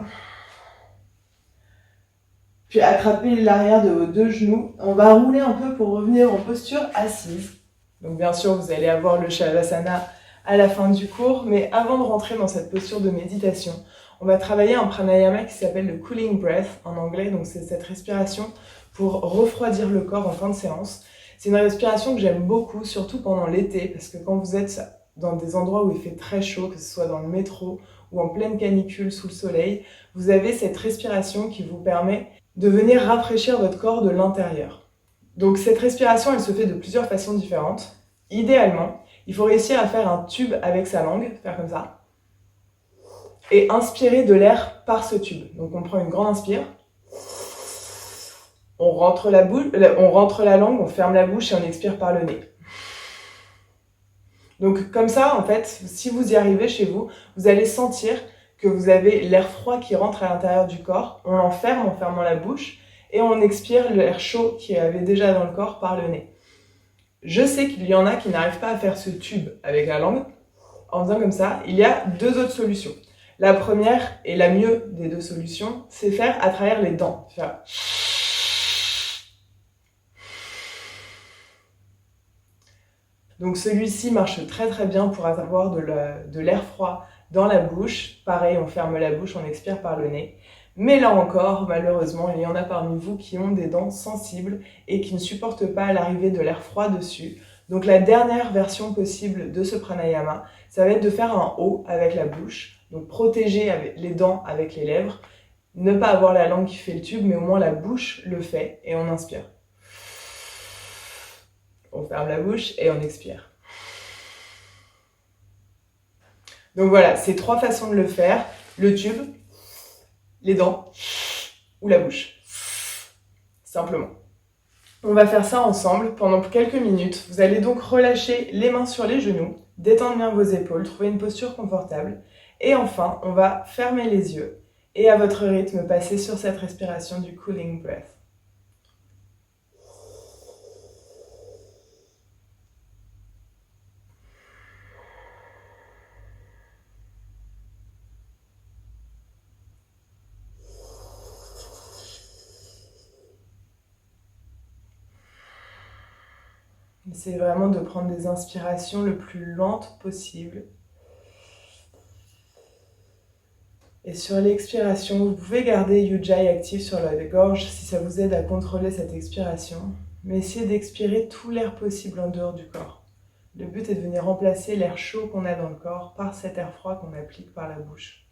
[SPEAKER 1] Puis attrapez l'arrière de vos deux genoux. On va rouler un peu pour revenir en posture assise. Donc bien sûr, vous allez avoir le Shavasana à la fin du cours, mais avant de rentrer dans cette posture de méditation, on va travailler un pranayama qui s'appelle le cooling breath en anglais. Donc c'est cette respiration pour refroidir le corps en fin de séance. C'est une respiration que j'aime beaucoup, surtout pendant l'été, parce que quand vous êtes dans des endroits où il fait très chaud, que ce soit dans le métro ou en pleine canicule sous le soleil, vous avez cette respiration qui vous permet de venir rafraîchir votre corps de l'intérieur. Donc cette respiration, elle se fait de plusieurs façons différentes. Idéalement, il faut réussir à faire un tube avec sa langue, faire comme ça, et inspirer de l'air par ce tube. Donc on prend une grande inspire, on rentre la langue, on ferme la bouche et on expire par le nez. Donc comme ça, en fait, si vous y arrivez chez vous, vous allez sentir que vous avez l'air froid qui rentre à l'intérieur du corps, on l'enferme en fermant la bouche et on expire l'air chaud qui avait déjà dans le corps par le nez. Je sais qu'il y en a qui n'arrivent pas à faire ce tube avec la langue. En faisant comme ça, il y a deux autres solutions. La première et la mieux des deux solutions, c'est faire à travers les dents. Faire... Donc celui-ci marche très très bien pour avoir de l'air froid dans la bouche. Pareil, on ferme la bouche, on expire par le nez. Mais là encore, malheureusement, il y en a parmi vous qui ont des dents sensibles et qui ne supportent pas l'arrivée de l'air froid dessus. Donc la dernière version possible de ce pranayama, ça va être de faire un O avec la bouche, donc protéger les dents avec les lèvres, ne pas avoir la langue qui fait le tube, mais au moins la bouche le fait, et on inspire. On ferme la bouche et on expire. Donc voilà, c'est 3 façons de le faire, le tube, les dents ou la bouche, simplement. On va faire ça ensemble pendant quelques minutes. Vous allez donc relâcher les mains sur les genoux, détendre bien vos épaules, trouver une posture confortable. Et enfin, on va fermer les yeux et à votre rythme, passer sur cette respiration du cooling breath. Essayez vraiment de prendre des inspirations le plus lentes possible. Et sur l'expiration, vous pouvez garder Ujjayi actif sur la gorge si ça vous aide à contrôler cette expiration. Mais essayez d'expirer tout l'air possible en dehors du corps. Le but est de venir remplacer l'air chaud qu'on a dans le corps par cet air froid qu'on applique par la bouche.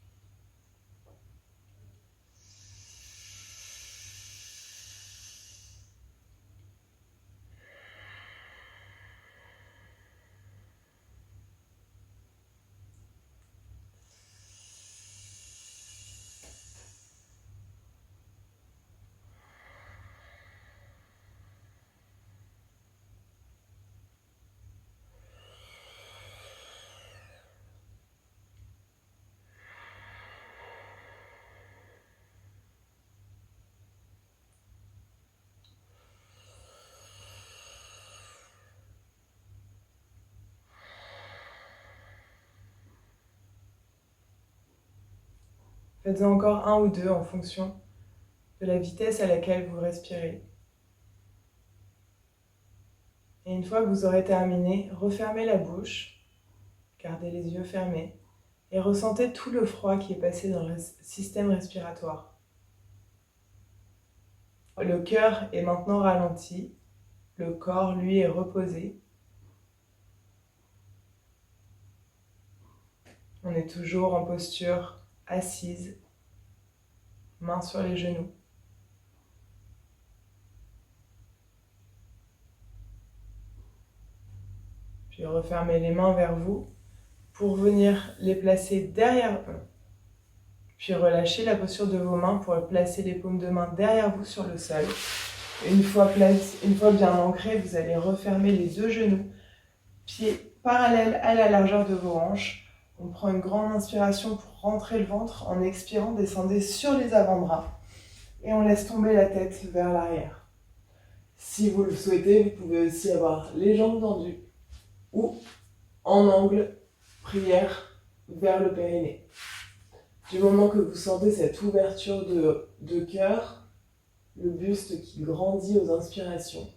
[SPEAKER 1] Faites-en encore un ou deux en fonction de la vitesse à laquelle vous respirez. Et une fois que vous aurez terminé, refermez la bouche, gardez les yeux fermés et ressentez tout le froid qui est passé dans le système respiratoire. Le cœur est maintenant ralenti, le corps, lui, est reposé. On est toujours en posture assise, mains sur les genoux. Puis refermez les mains vers vous pour venir les placer derrière eux. Puis relâchez la posture de vos mains pour placer les paumes de main derrière vous sur le sol. Une fois bien ancré, vous allez refermer les 2 genoux, pieds parallèles à la largeur de vos hanches. On prend une grande inspiration pour rentrer le ventre. En expirant, descendez sur les avant-bras et on laisse tomber la tête vers l'arrière. Si vous le souhaitez, vous pouvez aussi avoir les jambes tendues ou en angle, prière vers le périnée. Du moment que vous sentez cette ouverture de cœur, le buste qui grandit aux inspirations,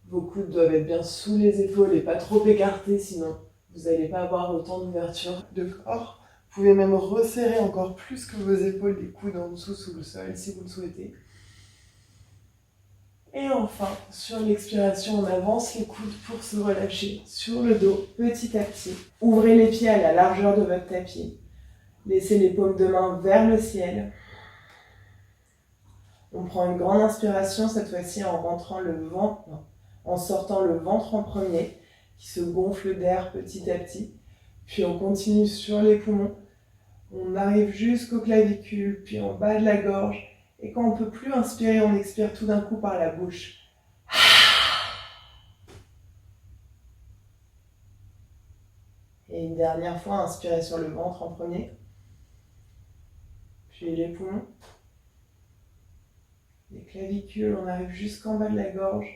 [SPEAKER 1] vos coudes doivent être bien sous les épaules et pas trop écartés, sinon vous n'allez pas avoir autant d'ouverture de corps. Vous pouvez même resserrer encore plus que vos épaules, les coudes en dessous sous le sol si vous le souhaitez. Et enfin, sur l'expiration, on avance les coudes pour se relâcher sur le dos petit à petit. Ouvrez les pieds à la largeur de votre tapis. Laissez les paumes de main vers le ciel. On prend une grande inspiration, cette fois-ci en sortant le ventre en premier, qui se gonfle d'air petit à petit. Puis on continue sur les poumons. On arrive jusqu'aux clavicules, puis en bas de la gorge. Et quand on ne peut plus inspirer, on expire tout d'un coup par la bouche. Et une dernière fois, inspirez sur le ventre en premier. Puis les poumons. Les clavicules, on arrive jusqu'en bas de la gorge.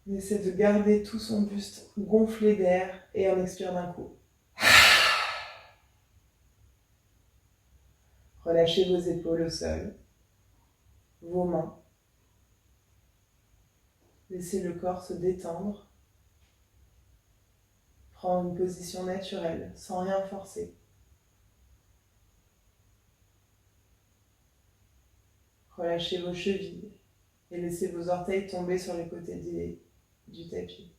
[SPEAKER 1] On essaie de garder tout son buste gonflé d'air et on expire d'un coup. Relâchez vos épaules au sol, vos mains. Laissez le corps se détendre. Prendre une position naturelle, sans rien forcer. Relâchez vos chevilles et laissez vos orteils tomber sur les côtés du tapis.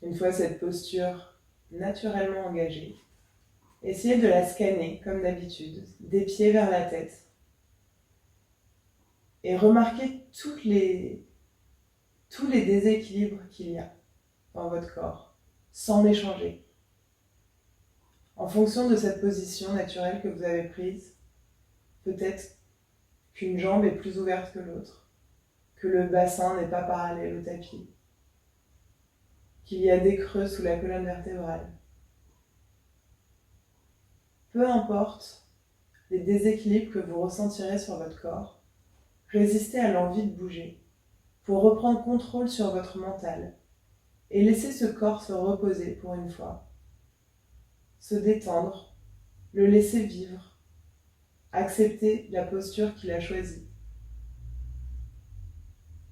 [SPEAKER 1] Une fois cette posture naturellement engagée, essayez de la scanner comme d'habitude, des pieds vers la tête. Et remarquez tous les déséquilibres qu'il y a dans votre corps, sans les changer. En fonction de cette position naturelle que vous avez prise, peut-être qu'une jambe est plus ouverte que l'autre, que le bassin n'est pas parallèle au tapis, qu'il y a des creux sous la colonne vertébrale. Peu importe les déséquilibres que vous ressentirez sur votre corps, résistez à l'envie de bouger pour reprendre contrôle sur votre mental et laisser ce corps se reposer pour une fois, se détendre, le laisser vivre, accepter la posture qu'il a choisie.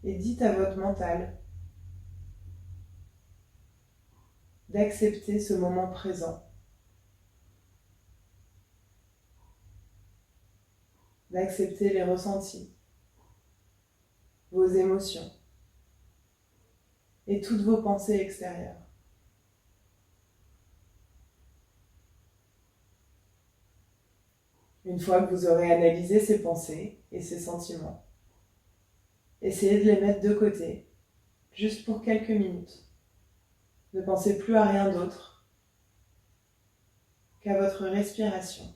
[SPEAKER 1] Et dites à votre mental d'accepter ce moment présent, d'accepter les ressentis, vos émotions et toutes vos pensées extérieures. Une fois que vous aurez analysé ces pensées et ces sentiments, essayez de les mettre de côté, juste pour quelques minutes. Ne pensez plus à rien d'autre qu'à votre respiration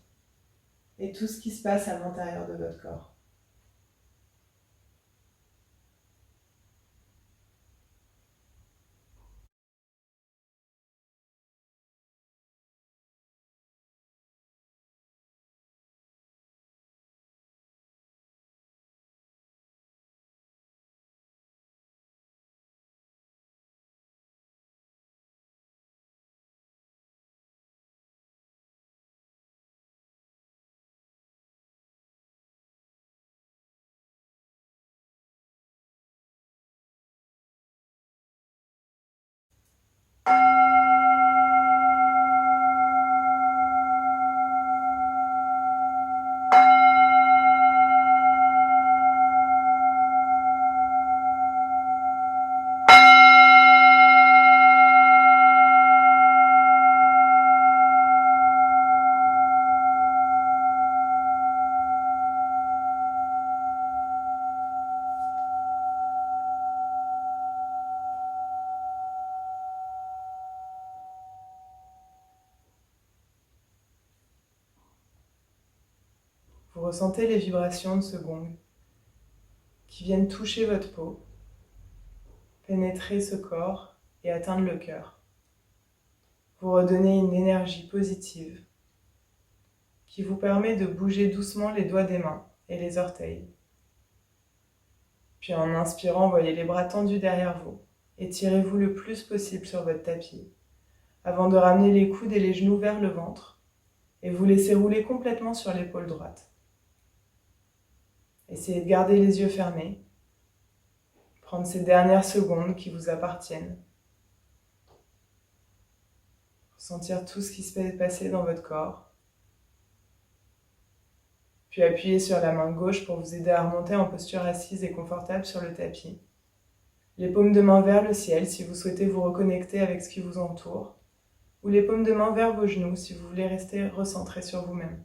[SPEAKER 1] et tout ce qui se passe à l'intérieur de votre corps. Vous ressentez les vibrations de ce gong qui viennent toucher votre peau, pénétrer ce corps et atteindre le cœur. Vous redonnez une énergie positive qui vous permet de bouger doucement les doigts des mains et les orteils. Puis en inspirant, voyez les bras tendus derrière vous. Étirez-vous le plus possible sur votre tapis avant de ramener les coudes et les genoux vers le ventre et vous laisser rouler complètement sur l'épaule droite. Essayez de garder les yeux fermés, prendre ces dernières secondes qui vous appartiennent, ressentir tout ce qui se peut passer dans votre corps, puis appuyez sur la main gauche pour vous aider à remonter en posture assise et confortable sur le tapis. Les paumes de main vers le ciel si vous souhaitez vous reconnecter avec ce qui vous entoure, ou les paumes de main vers vos genoux si vous voulez rester recentré sur vous-même.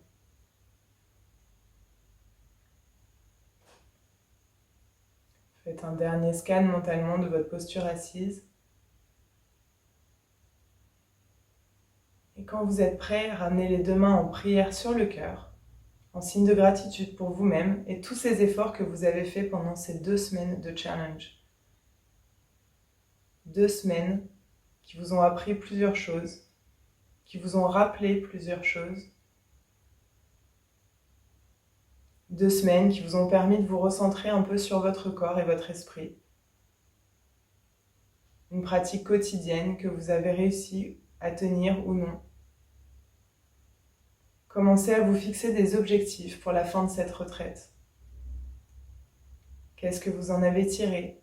[SPEAKER 1] Faites un dernier scan mentalement de votre posture assise. Et quand vous êtes prêt, ramenez les deux mains en prière sur le cœur, en signe de gratitude pour vous-même et tous ces efforts que vous avez faits pendant ces 2 semaines de challenge. 2 semaines qui vous ont appris plusieurs choses, qui vous ont rappelé plusieurs choses. 2 semaines qui vous ont permis de vous recentrer un peu sur votre corps et votre esprit. Une pratique quotidienne que vous avez réussi à tenir ou non. Commencez à vous fixer des objectifs pour la fin de cette retraite. Qu'est-ce que vous en avez tiré?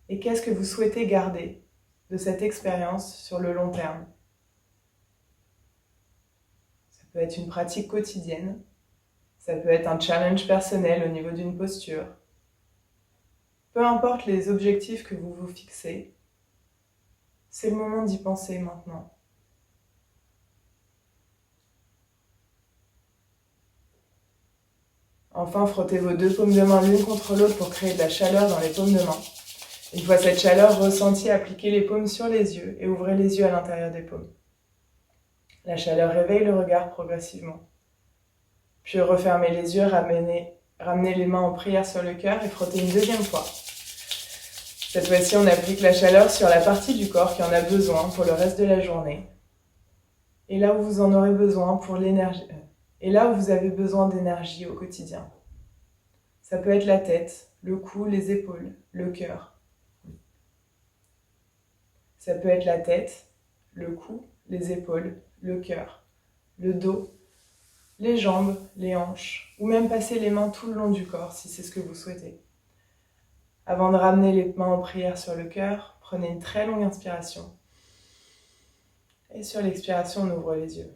[SPEAKER 1] Et qu'est-ce que vous souhaitez garder de cette expérience sur le long terme? Ça peut être une pratique quotidienne, ça peut être un challenge personnel au niveau d'une posture. Peu importe les objectifs que vous vous fixez, c'est le moment d'y penser maintenant. Enfin, frottez vos deux paumes de main l'une contre l'autre pour créer de la chaleur dans les paumes de main. Une fois cette chaleur ressentie, appliquez les paumes sur les yeux et ouvrez les yeux à l'intérieur des paumes. La chaleur réveille le regard progressivement. Puis refermez les yeux, ramenez les mains en prière sur le cœur et frottez une deuxième fois. Cette fois-ci, on applique la chaleur sur la partie du corps qui en a besoin pour le reste de la journée. Et là où vous en aurez besoin pour l'énergie, et là où vous avez besoin d'énergie au quotidien. Ça peut être la tête, le cou, les épaules, le cœur. Ça peut être la tête, le cou, les épaules, le cœur, le dos, les jambes, les hanches, ou même passer les mains tout le long du corps si c'est ce que vous souhaitez. Avant de ramener les mains en prière sur le cœur, prenez une très longue inspiration. Et sur l'expiration, on ouvre les yeux.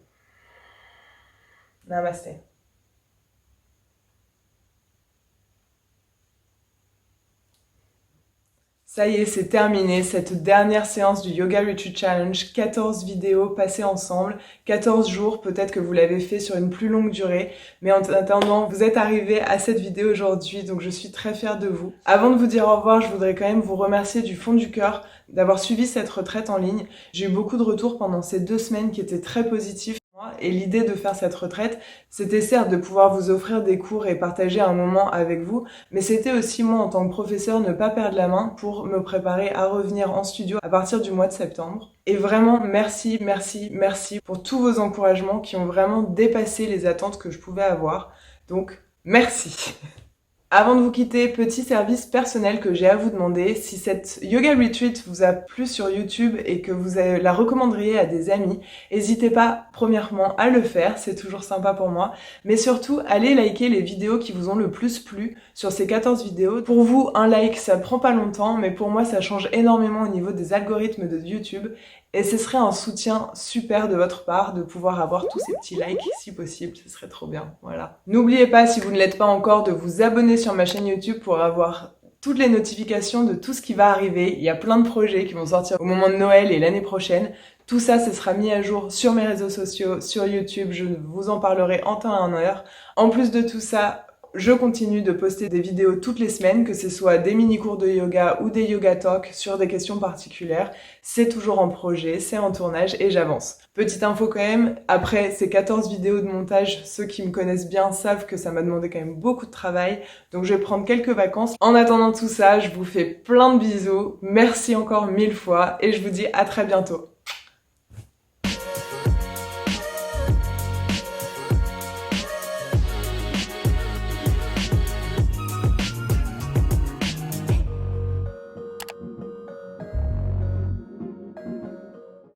[SPEAKER 1] Namasté. Ça y est, c'est terminé, cette dernière séance du Yoga Retreat Challenge, 14 vidéos passées ensemble, 14 jours, peut-être que vous l'avez fait sur une plus longue durée, mais en attendant, vous êtes arrivés à cette vidéo aujourd'hui, donc je suis très fière de vous. Avant de vous dire au revoir, je voudrais quand même vous remercier du fond du cœur d'avoir suivi cette retraite en ligne. J'ai eu beaucoup de retours pendant ces 2 semaines qui étaient très positifs. Et l'idée de faire cette retraite, c'était certes de pouvoir vous offrir des cours et partager un moment avec vous, mais c'était aussi moi en tant que professeur ne pas perdre la main pour me préparer à revenir en studio à partir du mois de septembre. Et vraiment, merci, merci, merci pour tous vos encouragements qui ont vraiment dépassé les attentes que je pouvais avoir. Donc, merci. Avant de vous quitter, petit service personnel que j'ai à vous demander. Si cette Yoga Retreat vous a plu sur YouTube et que vous la recommanderiez à des amis, n'hésitez pas premièrement à le faire, c'est toujours sympa pour moi, mais surtout allez liker les vidéos qui vous ont le plus plu sur ces 14 vidéos. Pour vous, un like ça prend pas longtemps, mais pour moi ça change énormément au niveau des algorithmes de YouTube. Et ce serait un soutien super de votre part de pouvoir avoir tous ces petits likes si possible, ce serait trop bien, voilà. N'oubliez pas, si vous ne l'êtes pas encore, de vous abonner sur ma chaîne YouTube pour avoir toutes les notifications de tout ce qui va arriver. Il y a plein de projets qui vont sortir au moment de Noël et l'année prochaine. Tout ça, ce sera mis à jour sur mes réseaux sociaux, sur YouTube, je vous en parlerai en temps et en heure. En plus de tout ça, je continue de poster des vidéos toutes les semaines, que ce soit des mini-cours de yoga ou des yoga talks sur des questions particulières. C'est toujours en projet, c'est en tournage et j'avance. Petite info quand même, après ces 14 vidéos de montage, ceux qui me connaissent bien savent que ça m'a demandé quand même beaucoup de travail, donc je vais prendre quelques vacances. En attendant tout ça, je vous fais plein de bisous, merci encore 1000 fois et je vous dis à très bientôt.